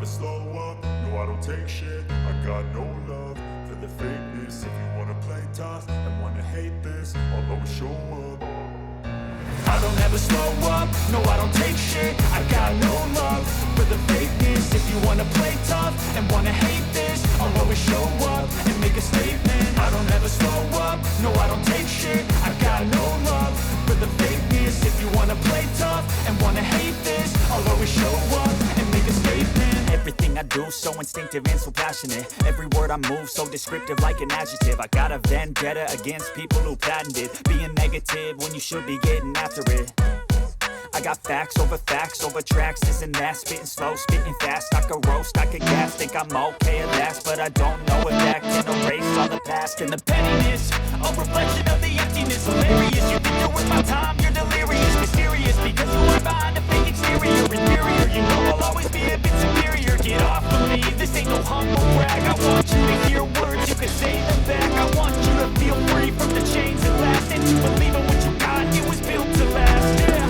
slow up, no I don't take shit. I got no love for the fakeness. If you wanna play tough and wanna hate this, I'll always show up. I don't ever slow up, no I don't take shit. I got no love for the fakeness. If you wanna play tough and wanna hate this, I'll always show up and make a statement. I don't ever slow up, no I don't take shit. I got no love for the fakeness. If you wanna play tough and wanna hate this, I'll always show up and make a statement. Everything I do so instinctive and so passionate. Every word I move so descriptive like an adjective. I got a vendetta against people who patented being negative when you should be getting after it. I got facts over tracks, this and that. Spitting slow, spitting fast, I could roast, I could gas. Think I'm okay at last, but I don't know if that can erase all the past. And the pettiness, a reflection of the emptiness. Hilarious, you think you're worth my time, you're delirious. Mysterious, because you are behind a fake exterior. Inferior, you know I'll always be a bit superior. Get off of me, this ain't no humble brag. I want you to hear words, you can say them back. I want you to feel free from the chains that last. And to believe in what you got, it was built to last, yeah.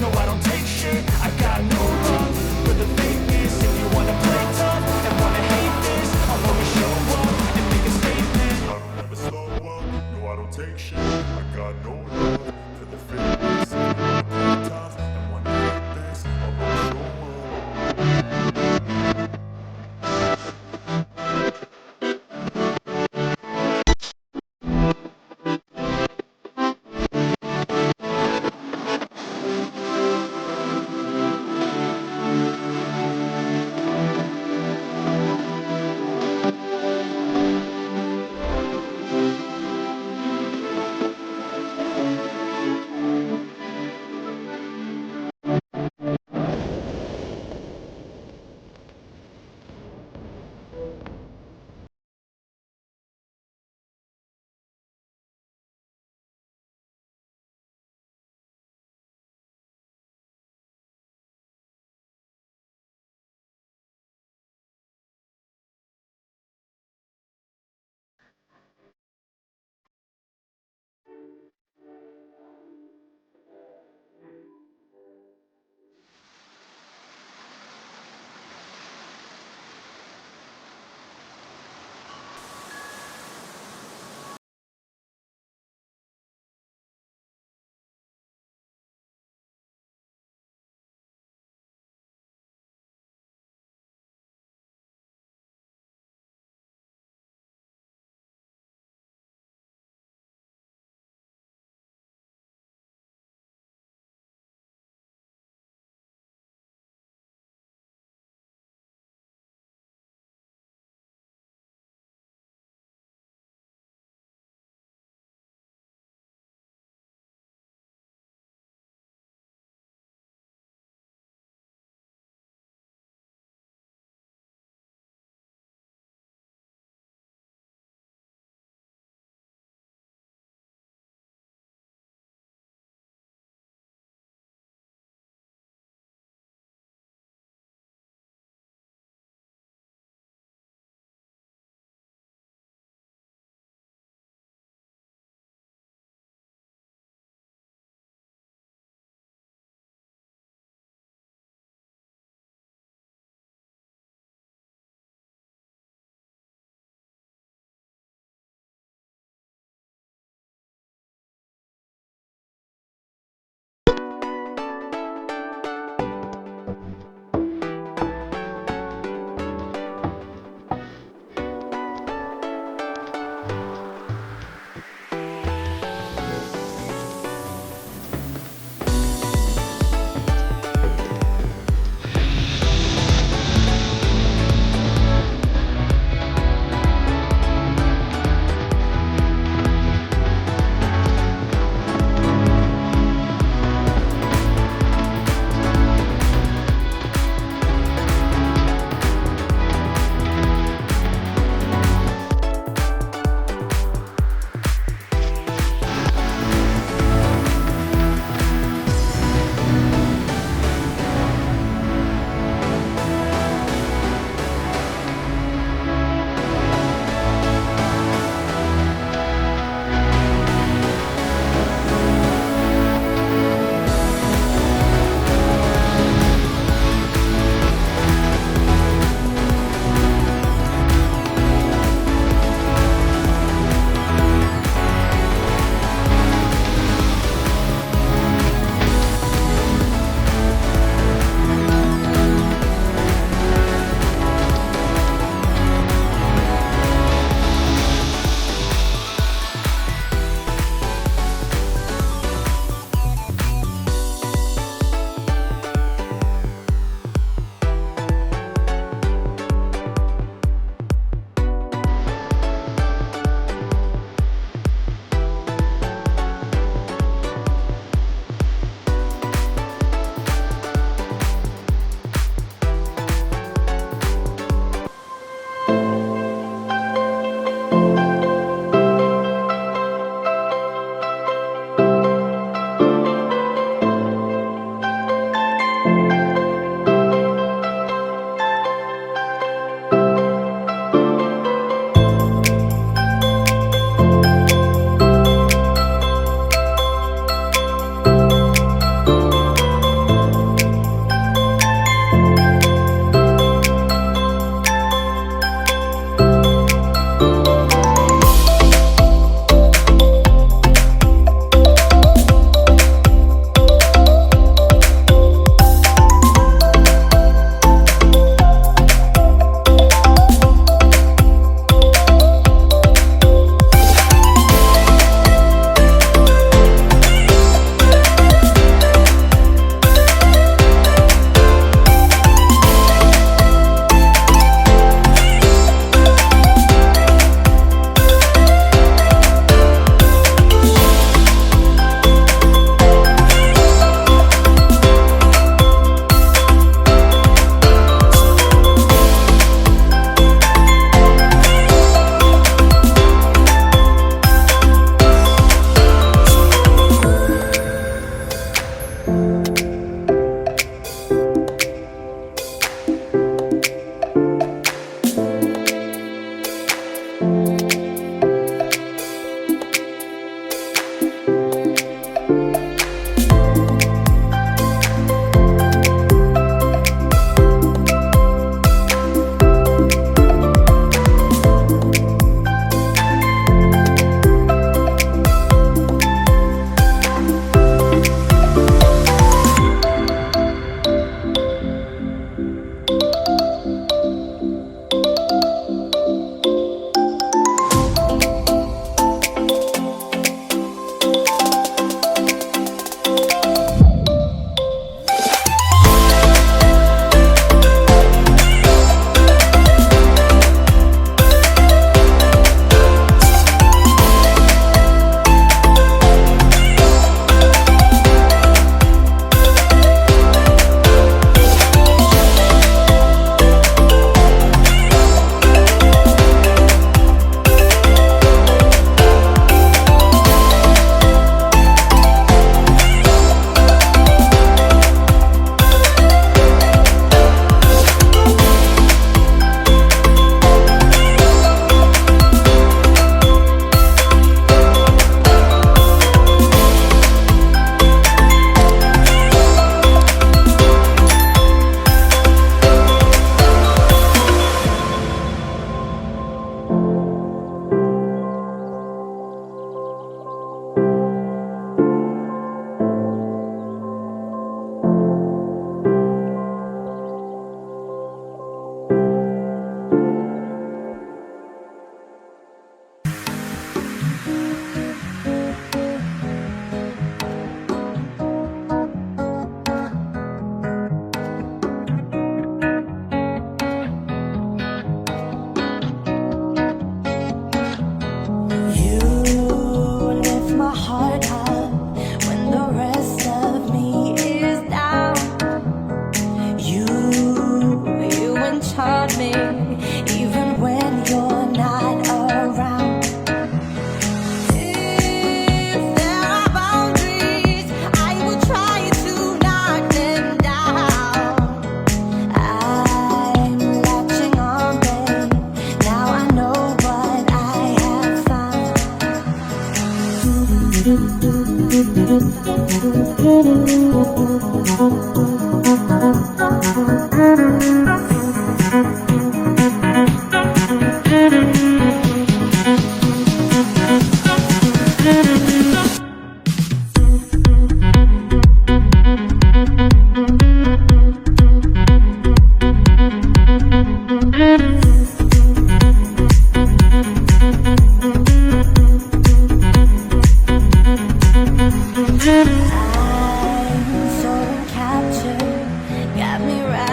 No, I don't take shit. I got no love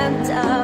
center.